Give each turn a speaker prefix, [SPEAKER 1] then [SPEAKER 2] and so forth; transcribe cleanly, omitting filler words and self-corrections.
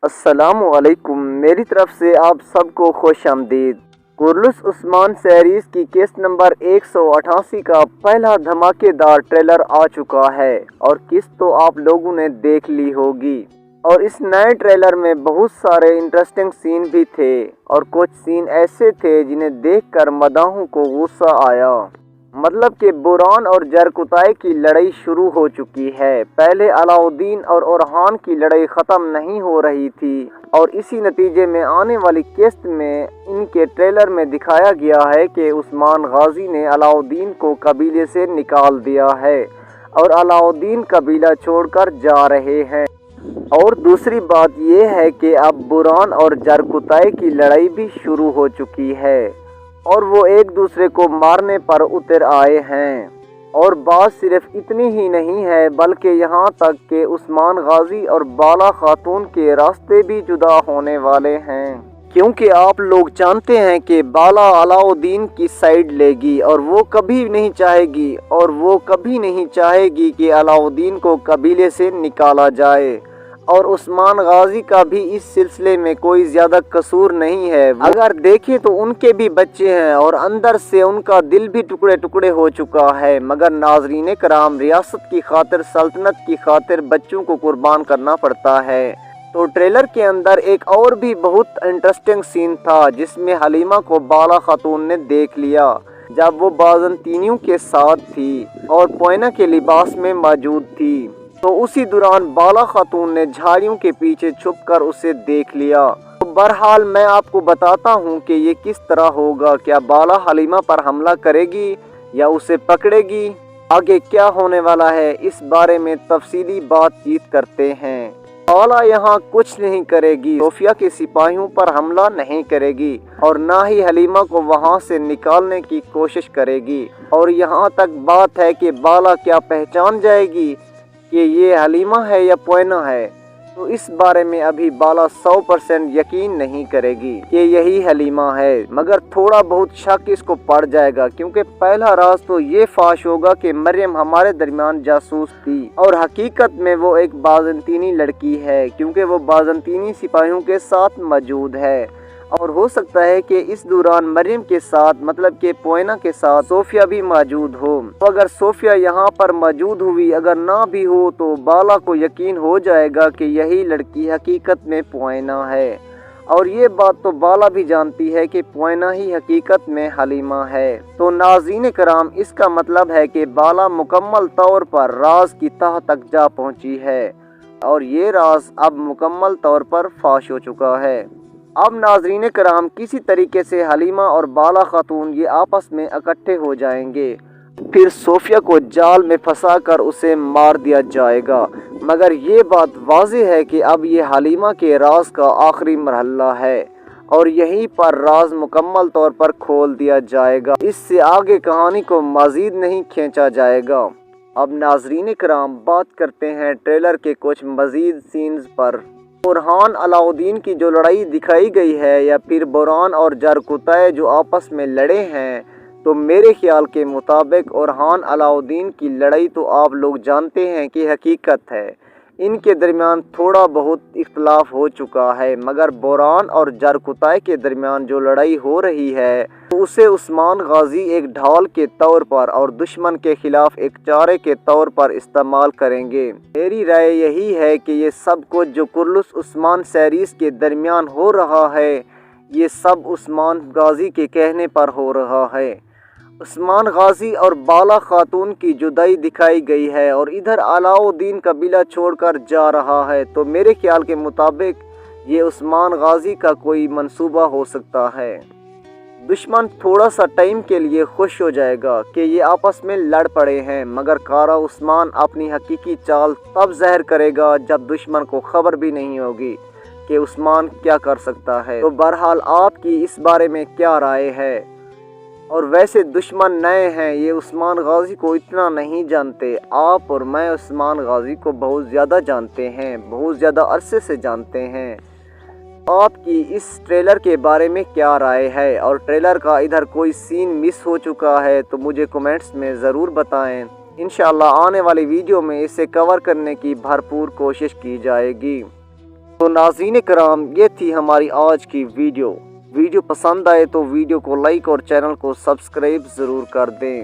[SPEAKER 1] السلام علیکم، میری طرف سے آپ سب کو خوش آمدید۔ کرلس عثمان سیریز کی قسط نمبر 188 کا پہلا دھماکے دار ٹریلر آ چکا ہے اور قسط تو آپ لوگوں نے دیکھ لی ہوگی۔ اور اس نئے ٹریلر میں بہت سارے انٹرسٹنگ سین بھی تھے اور کچھ سین ایسے تھے جنہیں دیکھ کر مداحوں کو غصہ آیا۔ مطلب کہ بوران اور جرکتائی کی لڑائی شروع ہو چکی ہے۔ پہلے علاؤدین اور اورحان کی لڑائی ختم نہیں ہو رہی تھی اور اسی نتیجے میں آنے والی قسط میں ان کے ٹریلر میں دکھایا گیا ہے کہ عثمان غازی نے علاؤدین کو قبیلے سے نکال دیا ہے اور علاؤدین قبیلہ چھوڑ کر جا رہے ہیں۔ اور دوسری بات یہ ہے کہ اب بوران اور جرکتائی کی لڑائی بھی شروع ہو چکی ہے اور وہ ایک دوسرے کو مارنے پر اتر آئے ہیں۔ اور بات صرف اتنی ہی نہیں ہے بلکہ یہاں تک کہ عثمان غازی اور بالا خاتون کے راستے بھی جدا ہونے والے ہیں، کیونکہ آپ لوگ جانتے ہیں کہ بالا علاؤدین کی سائیڈ لے گی اور وہ کبھی نہیں چاہے گی کہ علاؤدین کو قبیلے سے نکالا جائے۔ اور عثمان غازی کا بھی اس سلسلے میں کوئی زیادہ قصور نہیں ہے۔ اگر دیکھیں تو ان کے بھی بچے ہیں اور اندر سے ان کا دل بھی ٹکڑے ٹکڑے ہو چکا ہے، مگر ناظرین کرام، ریاست کی خاطر، سلطنت کی خاطر بچوں کو قربان کرنا پڑتا ہے۔ تو ٹریلر کے اندر ایک اور بھی بہت انٹرسٹنگ سین تھا جس میں حلیمہ کو بالا خاتون نے دیکھ لیا جب وہ بازنطینیوں کے ساتھ تھی اور پوئنہ کے لباس میں موجود تھی۔ تو اسی دوران بالا خاتون نے جھاڑیوں کے پیچھے چھپ کر اسے دیکھ لیا۔ تو بہرحال میں آپ کو بتاتا ہوں کہ یہ کس طرح ہوگا، کیا بالا حلیمہ پر حملہ کرے گی یا اسے پکڑے گی؟ آگے کیا ہونے والا ہے اس بارے میں تفصیلی بات چیت کرتے ہیں۔ بالا یہاں کچھ نہیں کرے گی، صوفیہ کے سپاہیوں پر حملہ نہیں کرے گی اور نہ ہی حلیمہ کو وہاں سے نکالنے کی کوشش کرے گی۔ اور یہاں تک بات ہے کہ بالا کیا پہچان جائے گی کہ یہ حلیمہ ہے یا پوئنہ ہے، تو اس بارے میں ابھی بالا 100% یقین نہیں کرے گی کہ یہی حلیمہ ہے، مگر تھوڑا بہت شک اس کو پڑ جائے گا، کیونکہ پہلا راز تو یہ فاش ہوگا کہ مریم ہمارے درمیان جاسوس تھی اور حقیقت میں وہ ایک بازنطینی لڑکی ہے، کیونکہ وہ بازنطینی سپاہیوں کے ساتھ موجود ہے۔ اور ہو سکتا ہے کہ اس دوران مریم کے ساتھ، مطلب کہ پوئنہ کے ساتھ، صوفیہ بھی موجود ہو۔ تو اگر صوفیہ یہاں پر موجود ہوئی، اگر نہ بھی ہو، تو بالا کو یقین ہو جائے گا کہ یہی لڑکی حقیقت میں پوئنہ ہے۔ اور یہ بات تو بالا بھی جانتی ہے کہ پوئنہ ہی حقیقت میں حلیمہ ہے۔ تو ناظرین کرام، اس کا مطلب ہے کہ بالا مکمل طور پر راز کی تہہ تک جا پہنچی ہے اور یہ راز اب مکمل طور پر فاش ہو چکا ہے۔ اب ناظرین کرام، کسی طریقے سے حلیمہ اور بالا خاتون یہ آپس میں اکٹھے ہو جائیں گے، پھر صوفیہ کو جال میں پھنسا کر اسے مار دیا جائے گا۔ مگر یہ بات واضح ہے کہ اب یہ حلیمہ کے راز کا آخری مرحلہ ہے اور یہیں پر راز مکمل طور پر کھول دیا جائے گا، اس سے آگے کہانی کو مزید نہیں کھینچا جائے گا۔ اب ناظرین کرام، بات کرتے ہیں ٹریلر کے کچھ مزید سینز پر۔ اورحان علاؤدین کی جو لڑائی دکھائی گئی ہے یا پھر بوران اور جرکتائی جو آپس میں لڑے ہیں، تو میرے خیال کے مطابق اورحان علاؤدین کی لڑائی تو آپ لوگ جانتے ہیں کہ حقیقت ہے، ان کے درمیان تھوڑا بہت اختلاف ہو چکا ہے، مگر بوران اور جرکتائی کے درمیان جو لڑائی ہو رہی ہے تو اسے عثمان غازی ایک ڈھال کے طور پر اور دشمن کے خلاف ایک چارے کے طور پر استعمال کریں گے۔ میری رائے یہی ہے کہ یہ سب کچھ جو کرلس عثمان سیریز کے درمیان ہو رہا ہے، یہ سب عثمان غازی کے کہنے پر ہو رہا ہے۔ عثمان غازی اور بالا خاتون کی جدائی دکھائی گئی ہے اور ادھر علاؤدین قبیلہ چھوڑ کر جا رہا ہے، تو میرے خیال کے مطابق یہ عثمان غازی کا کوئی منصوبہ ہو سکتا ہے۔ دشمن تھوڑا سا ٹائم کے لیے خوش ہو جائے گا کہ یہ آپس میں لڑ پڑے ہیں، مگر کارا عثمان اپنی حقیقی چال تب ظاہر کرے گا جب دشمن کو خبر بھی نہیں ہوگی کہ عثمان کیا کر سکتا ہے۔ تو بہرحال آپ کی اس بارے میں کیا رائے ہے؟ اور ویسے دشمن نئے ہیں، یہ عثمان غازی کو اتنا نہیں جانتے، آپ اور میں عثمان غازی کو بہت زیادہ جانتے ہیں، بہت زیادہ عرصے سے جانتے ہیں۔ آپ کی اس ٹریلر کے بارے میں کیا رائے ہے؟ اور ٹریلر کا ادھر کوئی سین مس ہو چکا ہے تو مجھے کمنٹس میں ضرور بتائیں، انشاءاللہ آنے والی ویڈیو میں اسے کور کرنے کی بھرپور کوشش کی جائے گی۔ تو ناظرین کرام، یہ تھی ہماری آج کی ویڈیو پسند آئے تو ویڈیو کو لائک اور چینل کو سبسکرائب ضرور کر دیں۔